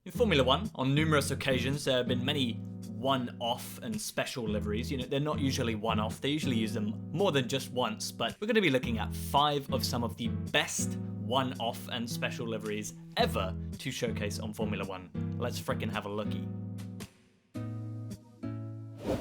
In Formula One, on numerous occasions, there have been many one-off and special liveries. You know, they're not usually one-off, they usually use them more than just once, but we're going to be looking at 5 of some of the best one-off and special liveries ever to showcase on Formula One. Let's frickin' have a looky.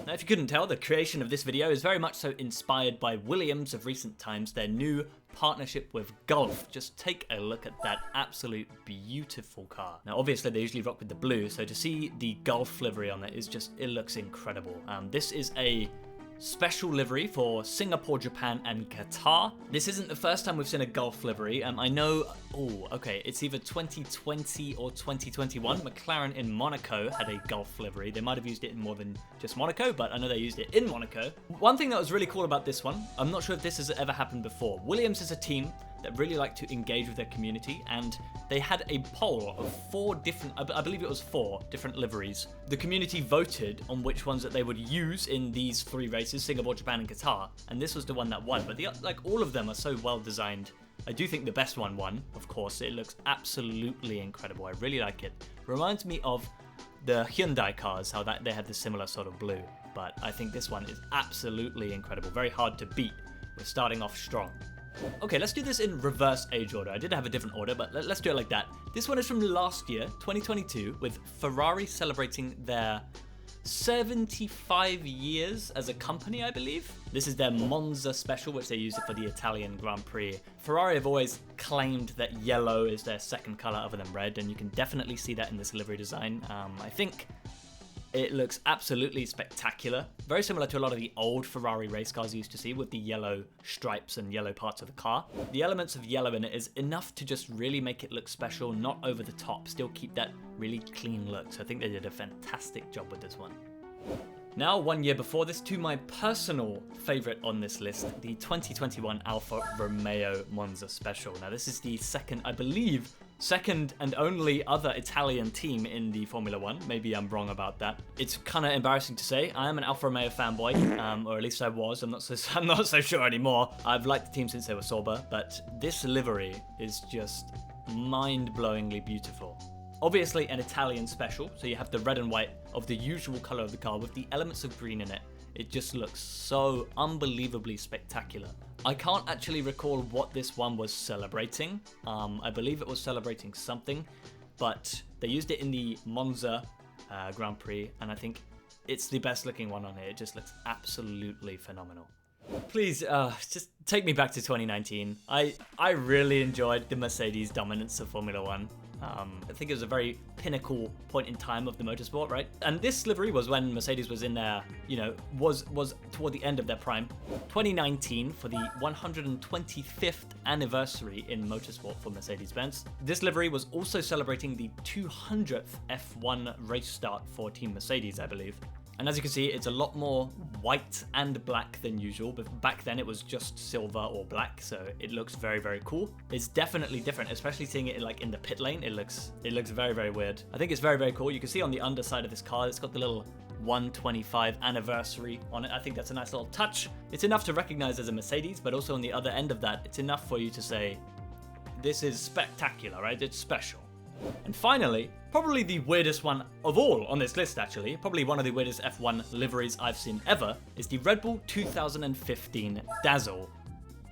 Now, if you couldn't tell, the creation of this video is very much so inspired by Williams of recent times, their new partnership with Gulf. Just take a look at that absolute beautiful car. Now, obviously, they usually rock with the blue, so to see the Gulf livery on it is just, it looks incredible. This is a special livery for Singapore, Japan, and Qatar. This isn't the first time we've seen a Gulf livery. I know, it's either 2020 or 2021. McLaren in Monaco had a Gulf livery. They might have used it in more than just Monaco, but I know they used it in Monaco. One thing that was really cool about this one, I'm not sure if this has ever happened before. Williams is a team that really like to engage with their community, and they had a poll of 4 different, I believe it was 4 different liveries. The community voted on which ones that they would use in these 3 races, Singapore, Japan, and Qatar, and this was the one that won. But all of them are so well designed. I do think the best one won, of course. It looks absolutely incredible. I really like it. Reminds me of the Hyundai cars, how they had this similar sort of blue, but I think this one is absolutely incredible. Very hard to beat. We're starting off strong. Okay, let's do this in reverse age order. I did have a different order, but let's do it like that. This one is from last year, 2022, with Ferrari celebrating their 75 years as a company, I believe. This is their Monza special, which they used for the Italian Grand Prix. Ferrari have always claimed that yellow is their second color other than red, and you can definitely see that in this livery design. I think it looks absolutely spectacular. Very similar to a lot of the old Ferrari race cars you used to see with the yellow stripes and yellow parts of the car. The elements of yellow in it is enough to just really make it look special, not over the top, still keep that really clean look. So I think they did a fantastic job with this one. Now, 1 year before this, to my personal favorite on this list, the 2021 Alfa Romeo Monza Special. Now, this is the second and only other Italian team in the Formula One. Maybe I'm wrong about that. It's kind of embarrassing to say. I am an Alfa Romeo fanboy, or at least I was. I'm not so sure anymore. I've liked the team since they were Sauber, but this livery is just mind-blowingly beautiful. Obviously an Italian special, so you have the red and white of the usual color of the car with the elements of green in it. It just looks so unbelievably spectacular. I can't actually recall what this one was celebrating. I believe it was celebrating something, but they used it in the Monza Grand Prix, and I think it's the best looking one on here. It just looks absolutely phenomenal. Please, just take me back to 2019. I really enjoyed the Mercedes dominance of Formula One. I think it was a very pinnacle point in time of the motorsport, right? And this livery was when Mercedes was in their, was toward the end of their prime. 2019 for the 125th anniversary in motorsport for Mercedes-Benz. This livery was also celebrating the 200th F1 race start for Team Mercedes, I believe. And as you can see, it's a lot more white and black than usual, but back then it was just silver or black, so it looks very, very cool. It's definitely different, especially seeing it like in the pit lane. It looks very, very weird. I think it's very, very cool. You can see on the underside of this car, it's got the little 125 anniversary on it. I think that's a nice little touch. It's enough to recognize as a Mercedes, but also on the other end of that, it's enough for you to say, this is spectacular, right? It's special. And finally, probably the weirdest one of all on this list actually, probably one of the weirdest F1 liveries I've seen ever, is the Red Bull 2015 Dazzle.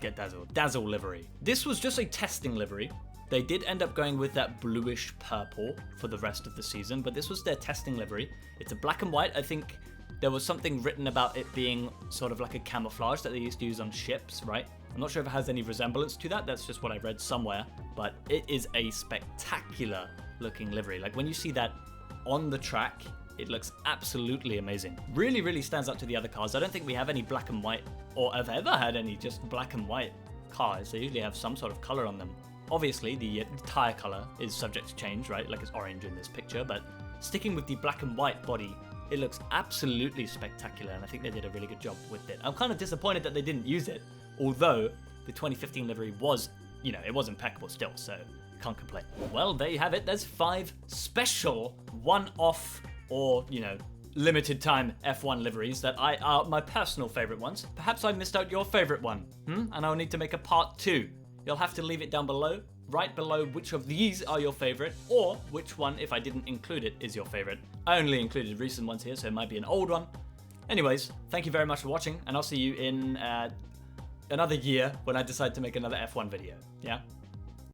Get Dazzle. Dazzle livery. This was just a testing livery. They did end up going with that bluish purple for the rest of the season, but this was their testing livery. It's a black and white. I think there was something written about it being sort of like a camouflage that they used to use on ships, right? I'm not sure if it has any resemblance to that. That's just what I read somewhere, but it is a spectacular looking livery. Like when you see that on the track, it looks absolutely amazing. Really, really stands out to the other cars. I don't think we have any black and white, or have ever had any just black and white cars. They usually have some sort of color on them. Obviously, the tire color is subject to change, right? Like it's orange in this picture, but sticking with the black and white body, it looks absolutely spectacular, and I think they did a really good job with it. I'm kind of disappointed that they didn't use it, although the 2015 livery was, it was impeccable still, so can't complain. Well, there you have it. There's 5 special one-off or, limited time F1 liveries that are my personal favorite ones. Perhaps I missed out your favorite one, and I'll need to make a part 2. You'll have to leave it down below. write below which of these are your favorite, or which one, if I didn't include it, is your favorite. I only included recent ones here, so it might be an old one. Anyways, thank you very much for watching, and I'll see you in another year when I decide to make another F1 video. Yeah?